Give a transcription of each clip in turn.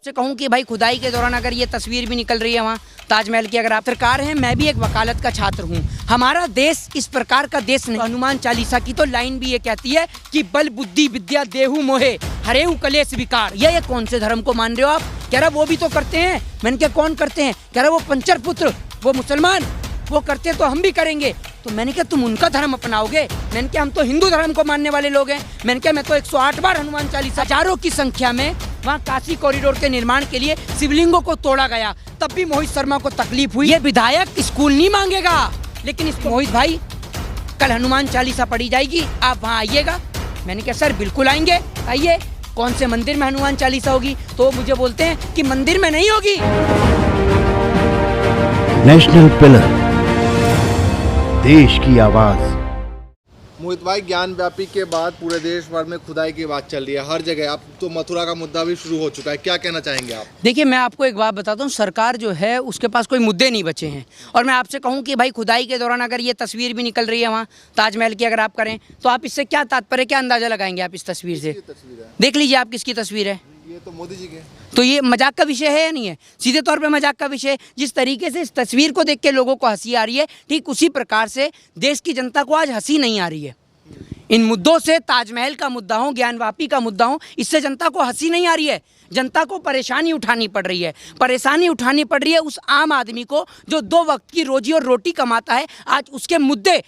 आपसे कहूं कि भाई खुदाई के दौरान अगर ये तस्वीर भी निकल रही है वहाँ ताजमहल की, अगर आप पत्रकार हैं, मैं भी एक वकालत का छात्र हूँ, हमारा देश इस प्रकार का देश नहीं। हनुमान चालीसा की तो लाइन भी ये कहती है कि बल बुद्धि विद्या देहु मोहे हरेहु कलेश विकार। ये कौन से धर्म को मान रहे हो आप? कह रहा वो भी तो करते हैं। मैंने क्या कौन करते हैं? कह रहा वो पंचर पुत्र, वो मुसलमान, वो करते तो हम भी करेंगे। तो मैंने कहा तुम उनका धर्म अपनाओगे? मैंने कहा हम तो हिंदू धर्म को मानने वाले लोग हैं। मैंने कहा मैं तो 108 बार हनुमान चालीसा, हजारों की संख्या में वहाँ काशी कॉरिडोर के निर्माण के लिए शिवलिंगों को तोड़ा गया, तब भी मोहित शर्मा को तकलीफ हुई। ये विधायक स्कूल नहीं मांगेगा, लेकिन इसको मोहित भाई कल हनुमान चालीसा पढ़ी जाएगी, आप वहाँ आइएगा। मैंने कहा सर बिल्कुल आएंगे, आइए। कौन से मंदिर में हनुमान चालीसा होगी? तो मुझे बोलते हैं कि मंदिर में नहीं होगी। नेशनल पिलर, देश की आवाज। मोहित भाई, ज्ञान व्यापी के बाद पूरे देश भर में खुदाई की बात चल रही है हर जगह। अब तो मथुरा का मुद्दा भी शुरू हो चुका है, क्या कहना चाहेंगे आप? देखिए मैं आपको एक बात बताता हूँ, सरकार जो है उसके पास कोई मुद्दे नहीं बचे हैं। और मैं आपसे कहूँ कि भाई खुदाई के दौरान अगर ये तस्वीर भी निकल रही है वहाँ ताजमहल की, अगर आप करें तो आप इससे क्या तात्पर्य, क्या अंदाजा लगाएंगे आप इस तस्वीर से? देख लीजिए आप किसकी तस्वीर है। ये तो मोदी जी के। तो ये मजाक का विषय है या नहीं है? सीधे तौर पे मजाक का विषय। जिस तरीके से इस तस्वीर को देख के लोगों को हंसी आ रही है, ठीक उसी प्रकार से देश की जनता को आज हंसी नहीं आ रही है। इन मुद्दों से, ताजमहल का मुद्दा हो, ज्ञानवापी का मुद्दा हो, इससे जनता को हंसी नहीं आ रही है। जनता को परेशानी उठानी पड़ रही है। परेशानी उठानी पड़ रही है उस आम आदमी को जो 2 वक्त की रोजी और रोटी कमाता है। आज उसके मुद्दे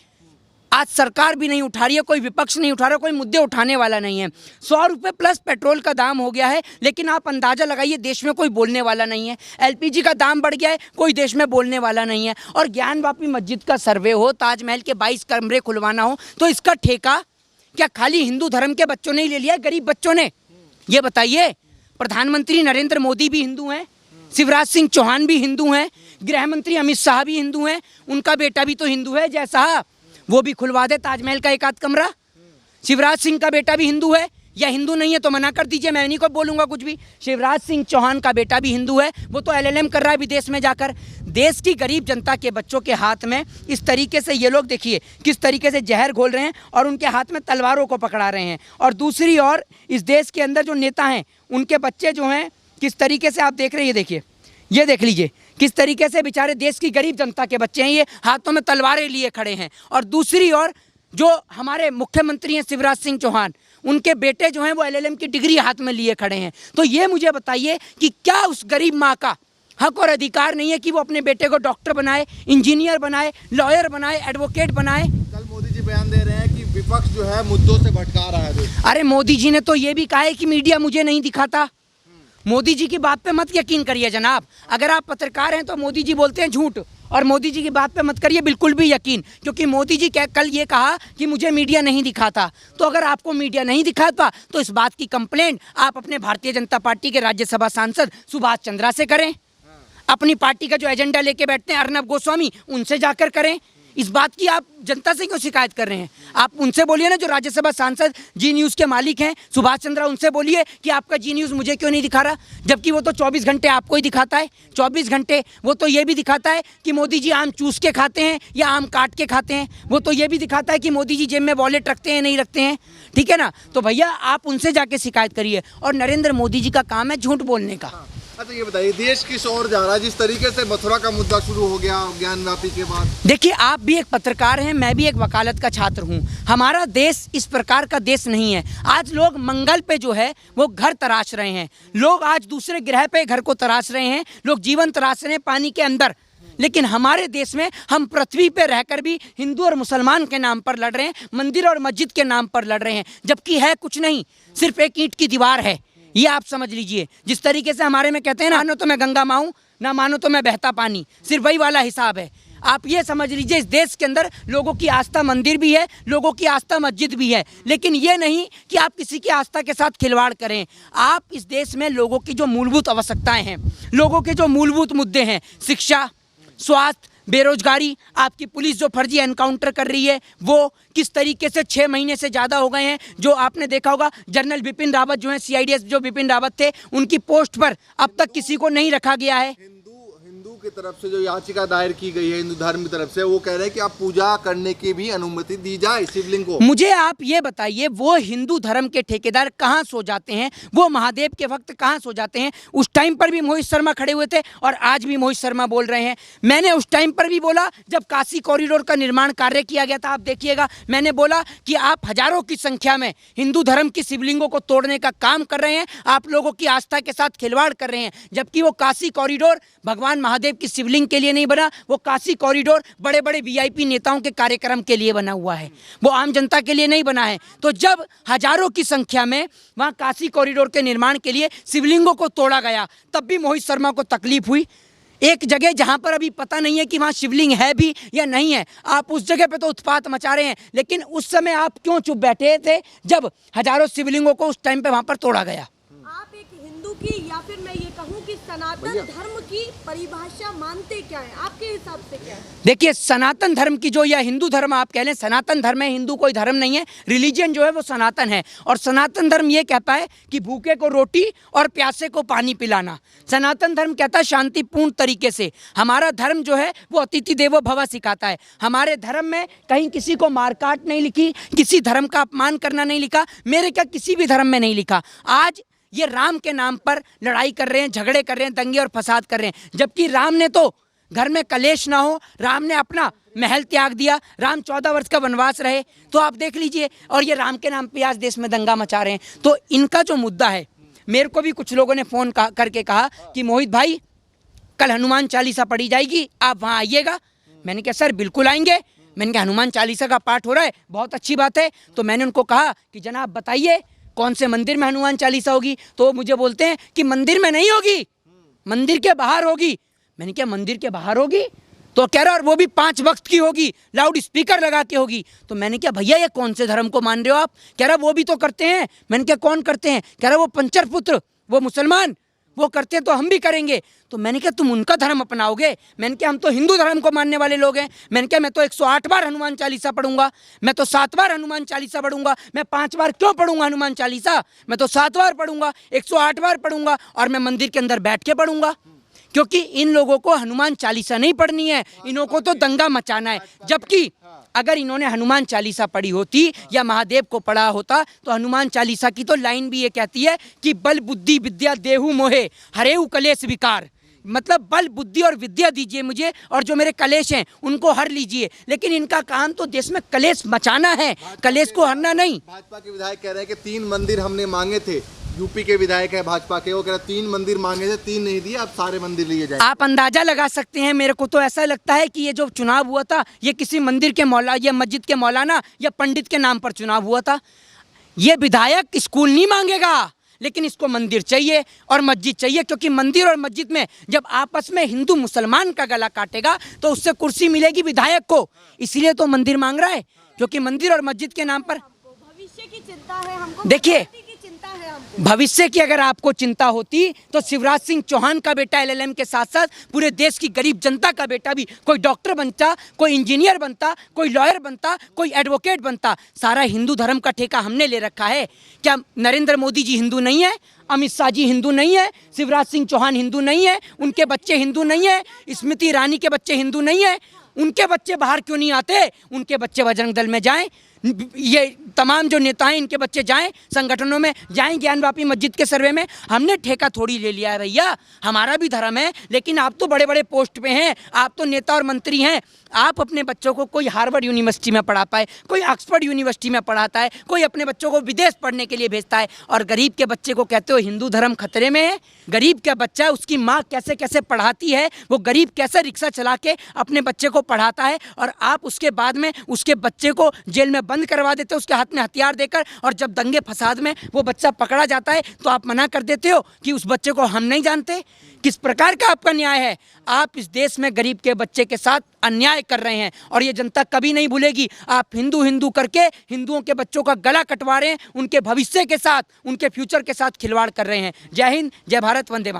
आज सरकार भी नहीं उठा रही है, कोई विपक्ष नहीं उठा रहा, कोई मुद्दे उठाने वाला नहीं है। 100 रुपये प्लस पेट्रोल का दाम हो गया है, लेकिन आप अंदाज़ा लगाइए देश में कोई बोलने वाला नहीं है। LPG का दाम बढ़ गया है, कोई देश में बोलने वाला नहीं है। और ज्ञानवापी मस्जिद का सर्वे हो, ताजमहल के 22 कमरे खुलवाना हो, तो इसका ठेका क्या खाली हिंदू धर्म के बच्चों ने ही ले लिया है, गरीब बच्चों ने? ये बताइए। प्रधानमंत्री नरेंद्र मोदी भी हिंदू हैं, शिवराज सिंह चौहान भी हिंदू हैं, गृह मंत्री अमित शाह भी हिंदू हैं, उनका बेटा भी तो हिंदू है जय साहब, वो भी खुलवा दे ताजमहल का 1 आध कमरा। शिवराज सिंह का बेटा भी हिंदू है, या हिंदू नहीं है तो मना कर दीजिए, मैं नहीं को बोलूँगा कुछ भी। शिवराज सिंह चौहान का बेटा भी हिंदू है, वो तो LLM कर रहा है विदेश में जाकर। देश की गरीब जनता के बच्चों के हाथ में इस तरीके से ये लोग देखिए किस तरीके से जहर घोल रहे हैं और उनके हाथ में तलवारों को पकड़ा रहे हैं। और दूसरी ओर इस देश के अंदर जो नेता हैं उनके बच्चे जो हैं किस तरीके से आप देख रहे हैं, ये देखिए, ये देख लीजिए किस तरीके से बेचारे देश की गरीब जनता के बच्चे हैं, ये हाथों में तलवारें लिए खड़े हैं। और दूसरी ओर जो हमारे मुख्यमंत्री हैं शिवराज सिंह चौहान, उनके बेटे जो हैं वो LLM की डिग्री हाथ में लिए खड़े हैं। तो ये मुझे बताइए कि क्या उस गरीब माँ का हक और अधिकार नहीं है कि वो अपने बेटे को डॉक्टर बनाए, इंजीनियर बनाए, लॉयर बनाए, एडवोकेट बनाए? कल मोदी जी बयान दे रहे हैं कि विपक्ष जो है मुद्दों से भटका रहा है। अरे मोदी जी ने तो ये भी कहा है कि मीडिया मुझे नहीं दिखाता। मोदी जी की बात पे मत यकीन करिए जनाब। अगर आप पत्रकार हैं तो मोदी जी बोलते हैं झूठ, और मोदी जी की बात पे मत करिए बिल्कुल भी यकीन, क्योंकि मोदी जी कल ये कहा कि मुझे मीडिया नहीं दिखाता। तो अगर आपको मीडिया नहीं दिखाता तो इस बात की कंप्लेंट आप अपने भारतीय जनता पार्टी के राज्यसभा सांसद सुभाष चंद्रा से करें, अपनी पार्टी का जो एजेंडा लेके बैठते हैं अर्नब गोस्वामी, उनसे जाकर करें। इस बात की आप जनता से क्यों शिकायत कर रहे हैं? आप उनसे बोलिए ना, जो राज्यसभा सांसद जी न्यूज़ के मालिक हैं सुभाष चंद्रा, उनसे बोलिए कि आपका जी न्यूज़ मुझे क्यों नहीं दिखा रहा, जबकि वो तो 24 घंटे आपको ही दिखाता है। 24 घंटे वो तो ये भी दिखाता है कि मोदी जी आम चूस के खाते हैं या आम काट के खाते हैं। वो तो ये भी दिखाता है कि मोदी जी जेब में वॉलेट रखते हैं नहीं रखते हैं। ठीक है ना? तो भैया आप उनसे जाके शिकायत करिए। और नरेंद्र मोदी जी का काम है झूठ बोलने का। अच्छा ये बताइए, देश किस ओर जा रहा है जिस तरीके से मथुरा का मुद्दा शुरू हो गया ज्ञानवापी के बाद? देखिए आप भी एक पत्रकार हैं, मैं भी एक वकालत का छात्र हूं। हमारा देश इस प्रकार का देश नहीं है। आज लोग मंगल पे जो है वो घर तराश रहे हैं, लोग आज दूसरे ग्रह पे घर को तराश रहे हैं, लोग जीवन तराश रहे हैं पानी के अंदर। लेकिन हमारे देश में हम पृथ्वी पे रहकर भी हिंदू और मुसलमान के नाम पर लड़ रहे हैं, मंदिर और मस्जिद के नाम पर लड़ रहे हैं, जबकि है कुछ नहीं, सिर्फ एक ईंट की दीवार है। ये आप समझ लीजिए। जिस तरीके से हमारे में कहते हैं ना, मानो तो मैं गंगा माँ हूँ, ना मानो तो मैं बहता पानी, सिर्फ वही वाला हिसाब है। आप ये समझ लीजिए इस देश के अंदर लोगों की आस्था मंदिर भी है, लोगों की आस्था मस्जिद भी है, लेकिन ये नहीं कि आप किसी की आस्था के साथ खिलवाड़ करें। आप इस देश में लोगों की जो मूलभूत आवश्यकताएं हैं, लोगों के जो मूलभूत मुद्दे हैं, शिक्षा, स्वास्थ्य, बेरोजगारी, आपकी पुलिस जो फर्जी एनकाउंटर कर रही है वो किस तरीके से 6 महीने से ज़्यादा हो गए हैं। जो आपने देखा होगा जनरल बिपिन रावत जो हैं, CIDS जो बिपिन रावत थे, उनकी पोस्ट पर अब तक किसी को नहीं रखा गया है। हिंदू आपकी तरफ से जो याचिका दायर की गई है हिंदू धर्म की तरफ से, वो कह रहे हैं कि आप पूजा करने की भी अनुमति दी जाए शिवलिंग को। मुझे आप ये बताइए, वो हिंदू धर्म के ठेकेदार कहाँ सो जाते हैं, वो महादेव के वक्त कहाँ सो जाते हैं? उस टाइम पर भी मोहित शर्मा खड़े हुए थे और आज भी मोहित शर्मा बोल रहे हैं। मैंने उस टाइम पर भी बोला जब काशी कॉरिडोर का निर्माण कार्य किया गया था, आप देखिएगा, मैंने बोला कि आप हजारों की संख्या में हिंदू धर्म की शिवलिंगों को तोड़ने का काम कर रहे हैं, आप लोगों की आस्था के साथ खिलवाड़ कर रहे हैं। जबकि वो काशी कॉरिडोर भगवान महादेव की शिवलिंग के लिए नहीं बना, वो काशी कॉरिडोर बड़े बड़े वीआईपी नेताओं के कार्यक्रम के लिए बना हुआ है, वो आम जनता के लिए नहीं बना है। तो जब हजारों की संख्या में वहाँ काशी कॉरिडोर के निर्माण के लिए शिवलिंगों को तोड़ा गया, तब भी मोहित शर्मा को तकलीफ हुई। एक जगह जहाँ पर अभी पता नहीं है कि वहाँ शिवलिंग है भी या नहीं है, आप उस जगह पे तो उत्पात मचा रहे हैं। लेकिन उस समय आप क्यों चुप बैठे थे जब हजारों शिवलिंगों को उस टाइम पे वहाँ पर तोड़ा गया? आप एक हिंदू की या फिर मैं ये कहूँ कि सनातन धर्म की परिभाषा मानते क्या है, आपके हिसाब से क्या है? देखिए, सनातन धर्म की जो, या हिंदू धर्म आप कह लें, सनातन धर्म है, हिंदू कोई धर्म नहीं है, रिलीजन जो है वो सनातन है। और सनातन धर्म ये कहता है कि भूखे को रोटी और प्यासे को पानी पिलाना। सनातन धर्म कहता है शांतिपूर्ण तरीके से। हमारा धर्म जो है वो अतिथि देवो भव सिखाता है। हमारे धर्म में कहीं किसी को मारकाट नहीं लिखी, किसी धर्म का अपमान करना नहीं लिखा, मेरे क्या किसी भी धर्म में नहीं लिखा। आज ये राम के नाम पर लड़ाई कर रहे हैं, झगड़े कर रहे हैं, दंगे और फसाद कर रहे हैं, जबकि राम ने तो घर में कलेश ना हो, राम ने अपना महल त्याग दिया, राम 14 वर्ष का वनवास रहे। तो आप देख लीजिए, और ये राम के नाम पे आज देश में दंगा मचा रहे हैं। तो इनका जो मुद्दा है, मेरे को भी कुछ लोगों ने फ़ोन करके कहा कि मोहित भाई कल हनुमान चालीसा पढ़ी जाएगी, आप वहाँ आइएगा। मैंने कहा सर बिल्कुल आएंगे। मैंने कहा हनुमान चालीसा का पाठ हो रहा है, बहुत अच्छी बात है। तो मैंने उनको कहा कि जनाब बताइए कौन से मंदिर में हनुमान चालीसा होगी? तो वो मुझे बोलते हैं कि मंदिर में नहीं होगी, मंदिर के बाहर होगी। मैंने कहा मंदिर के बाहर होगी? तो कह रहा और वो भी 5 वक्त की होगी, लाउड स्पीकर लगा के होगी। तो मैंने कहा भैया ये कौन से धर्म को मान रहे हो आप? कह रहा वो भी तो करते हैं। मैंने कहा कौन करते हैं? कह रहा वो पंचर पुत्र, वो मुसलमान, वो करते हैं तो हम भी करेंगे। तो मैंने कहा तुम उनका धर्म अपनाओगे? मैंने कहा हम तो हिंदू धर्म को मानने वाले लोग हैं। मैंने कहा मैं तो 108 बार हनुमान चालीसा पढ़ूंगा, मैं तो 7 बार हनुमान चालीसा पढ़ूंगा, मैं 5 बार क्यों पढ़ूंगा हनुमान चालीसा? मैं तो 7 बार पढ़ूंगा, 108 बार पढ़ूंगा, और मैं मंदिर के अंदर बैठ के पढ़ूंगा। क्योंकि इन लोगों को हनुमान चालीसा नहीं पढ़नी है, इन्हों को तो दंगा मचाना है। जबकि अगर इन्होंने हनुमान चालीसा पढ़ी होती या महादेव को पढ़ा होता तो हनुमान चालीसा की तो लाइन भी ये कहती है कि बल बुद्धि विद्या देहु मोहे हरेउ कलेश विकार। मतलब बल बुद्धि और विद्या दीजिए मुझे, और जो मेरे कलेश हैं उनको हर लीजिए। लेकिन इनका काम तो देश में कलेश मचाना है, कलेश को हरना नहीं। भाजपा के विधायक कह रहे हैं कि 3 मंदिर हमने मांगे थे, यूपी के विधायक है भाजपा के, वो कह रहे 3 मंदिर मांगे थे, 3 नहीं दिए, अब सारे मंदिर लिए जाए। आप अंदाजा लगा सकते हैं, मेरे को तो ऐसा लगता है कि ये जो चुनाव हुआ था ये किसी मंदिर के मौला या मस्जिद के मौलाना या पंडित के नाम पर चुनाव हुआ था। ये विधायक स्कूल नहीं मांगेगा, लेकिन इसको मंदिर चाहिए और मस्जिद चाहिए। क्योंकि मंदिर और मस्जिद में जब आपस में हिंदू मुसलमान का गला काटेगा तो उससे कुर्सी मिलेगी विधायक को, इसीलिए तो मंदिर मांग रहा है। क्योंकि मंदिर और मस्जिद के नाम पर भविष्य की चिंता है हमको, देखिए चिंता है हमको। भविष्य की अगर आपको चिंता होती तो शिवराज सिंह चौहान का बेटा LLM के साथ साथ पूरे देश की गरीब जनता का बेटा भी कोई डॉक्टर बनता, कोई इंजीनियर बनता, कोई लॉयर बनता, कोई एडवोकेट बनता। सारा हिंदू धर्म का ठेका हमने ले रखा है। क्या नरेंद्र मोदी जी हिंदू नहीं है? अमित शाह जी हिंदू नहीं है? शिवराज सिंह चौहान हिंदू नहीं है? उनके बच्चे हिंदू नहीं है? स्मृति ईरानी के बच्चे हिंदू नहीं है? उनके बच्चे बाहर क्यों नहीं आते? उनके बच्चे बजरंग दल में जाएं, ये तमाम जो नेता हैं इनके बच्चे जाएं, संगठनों में जाएं, ज्ञानवापी मस्जिद के सर्वे में। हमने ठेका थोड़ी ले लिया है भैया, हमारा भी धर्म है। लेकिन आप तो बड़े बड़े पोस्ट पे हैं, आप तो नेता और मंत्री हैं। आप अपने बच्चों को कोई हार्वर्ड यूनिवर्सिटी में पढ़ाता है, कोई ऑक्सफोर्ड यूनिवर्सिटी में पढ़ाता है, कोई अपने बच्चों को विदेश पढ़ने के लिए भेजता है, और गरीब के बच्चे को कहते हो हिंदू धर्म खतरे में है। गरीब का बच्चा, उसकी माँ कैसे कैसे पढ़ाती है, वो गरीब कैसे रिक्शा चला के अपने बच्चे को पढ़ाता है, और आप उसके बाद में उसके बच्चे को जेल में बंद करवा देते हो उसके हाथ में हथियार देकर। और जब दंगे फसाद में वो बच्चा पकड़ा जाता है तो आप मना कर देते हो कि उस बच्चे को हम नहीं जानते। किस प्रकार का आपका न्याय है? आप इस देश में गरीब के बच्चे के साथ अन्याय कर रहे हैं, और ये जनता कभी नहीं भूलेगी। आप हिंदू हिंदू करके हिंदुओं के बच्चों का गला कटवा रहे हैं, उनके भविष्य के साथ, उनके फ्यूचर के साथ खिलवाड़ कर रहे हैं। जय हिंद, जय भारत, वंदे मातरम।